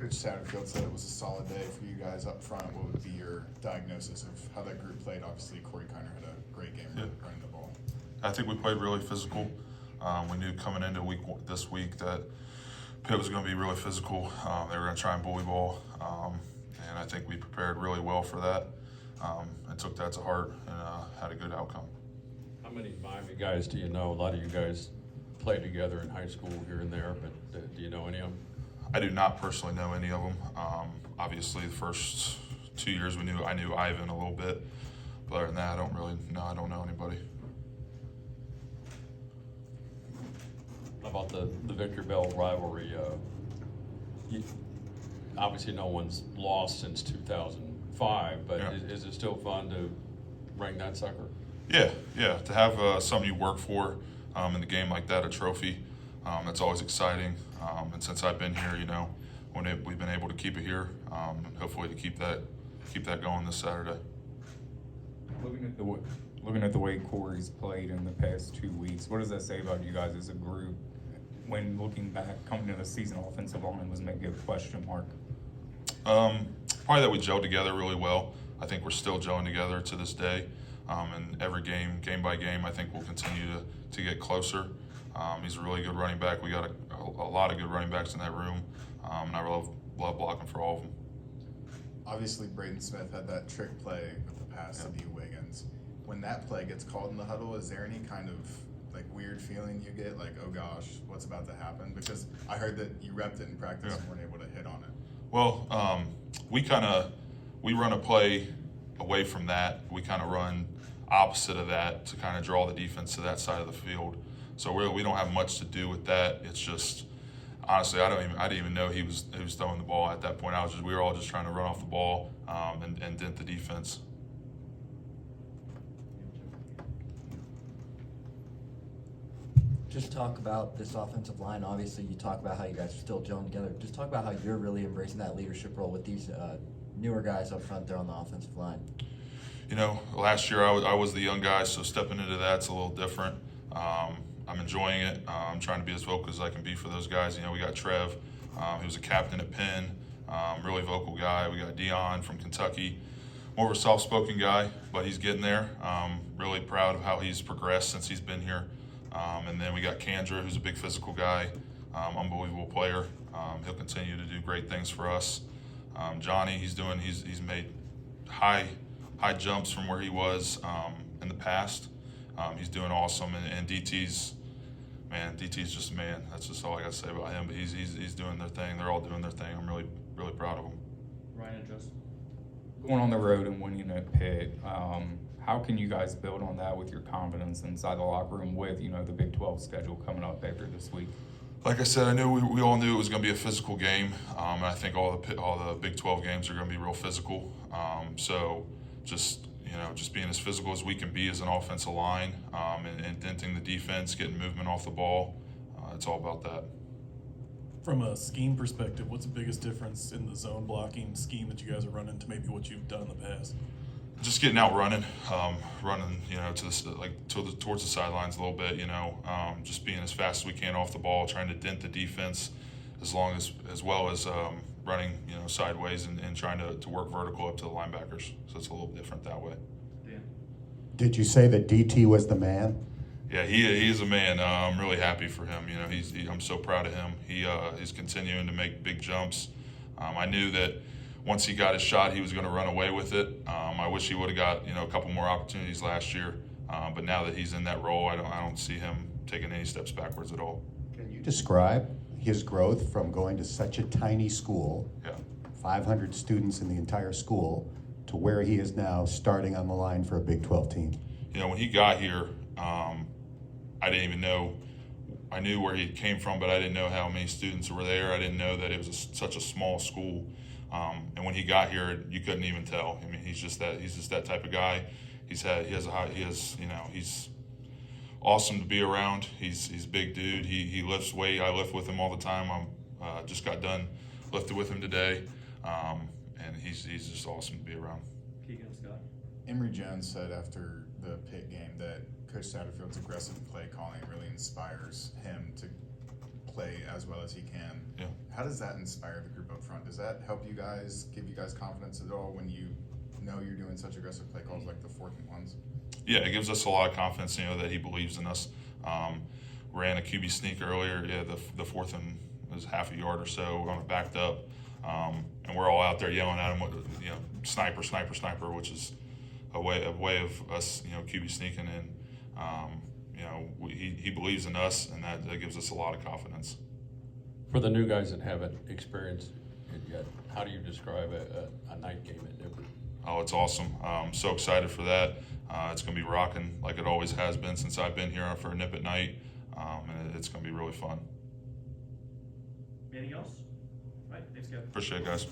Coach Satterfield said it was a solid day for you guys up front. What would be your diagnosis of how that group played? Obviously, Corey Kiner had a great game running the ball. I think we played really physical. We knew coming into this week that Pitt was going to be really physical. They were going to try and bully ball, and I think we prepared really well for that. And took that to heart and had a good outcome. How many Miami guys do you know? A lot of you guys played together in high school here and there, but do you know any of them? I do not personally know any of them. Obviously, the first 2 years I knew Ivan a little bit, but other than that, I don't know anybody. How about the Victor Bell rivalry? Obviously, no one's lost since 2005, but yeah. Is it still fun to ring that sucker? Yeah. To have something you work for in the game like that, a trophy, that's always exciting. And since I've been here, we've been able to keep it here, and hopefully to keep that going this Saturday. Looking at the way Corey's played in the past 2 weeks, what does that say about you guys as a group? When looking back, coming into the season, offensive line was maybe a question mark. Probably that we gelled together really well. I think we're still gelling together to this day. And every game by game, I think we'll continue to get closer. He's a really good running back. We got a lot of good running backs in that room, and I love blocking for all of them. Obviously, Braden Smith had that trick play with the pass to D. Wiggins. When that play gets called in the huddle, is there any kind of weird feeling you get, oh gosh, what's about to happen? Because I heard that you repped it in practice and weren't able to hit on it. Well, we run a play away from that. We kind of run opposite of that to kind of draw the defense to that side of the field. So we don't have much to do with that. It's just, honestly, I didn't even know he was throwing the ball at that point. We were all just trying to run off the ball and dent the defense. Just talk about this offensive line. Obviously, you talk about how you guys are still gelling together. Just talk about how you're really embracing that leadership role with these newer guys up front there on the offensive line. Last year I was the young guy, so stepping into that's a little different. I'm enjoying it. I'm trying to be as vocal as I can be for those guys. We got Trev, he was a captain at Penn, really vocal guy. We got Dion from Kentucky, more of a soft-spoken guy, but he's getting there. Really proud of how he's progressed since he's been here. And then we got Kandra, who's a big physical guy, unbelievable player. He'll continue to do great things for us. Johnny, he's made high jumps from where he was in the past. He's doing awesome, and DT's just a man. That's just all I got to say about him. But he's doing their thing. They're all doing their thing. I'm really proud of them. Ryan and Justin. Going on the road and winning at Pitt, how can you guys build on that with your confidence inside the locker room with the Big 12 schedule coming up after this week? Like I said, I knew we all knew it was going to be a physical game, and I think all the Big 12 games are going to be real physical. So just being as physical as we can be as an offensive line, and denting the defense, getting movement off the ball. It's all about that. From a scheme perspective, what's the biggest difference in the zone blocking scheme that you guys are running to maybe what you've done in the past? Just getting out running, towards the sidelines a little bit. Just being as fast as we can off the ball, trying to dent the defense, as well as running sideways and trying to work vertical up to the linebackers. So it's a little different that way. Dan. Did you say that DT was the man? Yeah, he is a man. I'm really happy for him. I'm so proud of him. He's continuing to make big jumps. I knew that once he got his shot, he was going to run away with it. I wish he would have got a couple more opportunities last year. But now that he's in that role, I don't see him taking any steps backwards at all. Can you describe his growth from going to such a tiny school, 500 students in the entire school, to where he is now starting on the line for a Big 12 team? When he got here, I didn't even know. I knew where he came from, but I didn't know how many students were there. I didn't know that it was such a small school. And when he got here, you couldn't even tell. I mean, he's just that type of guy. He's awesome to be around. He's a big dude. He lifts weight. I lift with him all the time. I'm just got done lifted with him today, and he's just awesome to be around. Keegan, Scott. Emory Jones said after the Pitt game that Coach Satterfield's aggressive play calling really inspires him to play as well as he can. Yeah. How does that inspire the group up front? Does that help you guys, give you guys confidence at all when you know you're doing such aggressive play calls like the 4th and 1s? Yeah, it gives us a lot of confidence, that he believes in us. Ran a QB sneak earlier. Yeah, the 4th and was half a yard or so on it backed up. And we're all out there yelling at him, sniper, sniper, sniper, which is a way of us, QB sneaking in. He believes in us, and that gives us a lot of confidence. For the new guys that haven't experienced it yet, how do you describe a night game at Nippert? Oh, it's awesome. So excited for that. It's going to be rocking like it always has been since I've been here for a Nip at night, and it's going to be really fun. Anything else? Right, thanks, Kevin. Appreciate it, guys.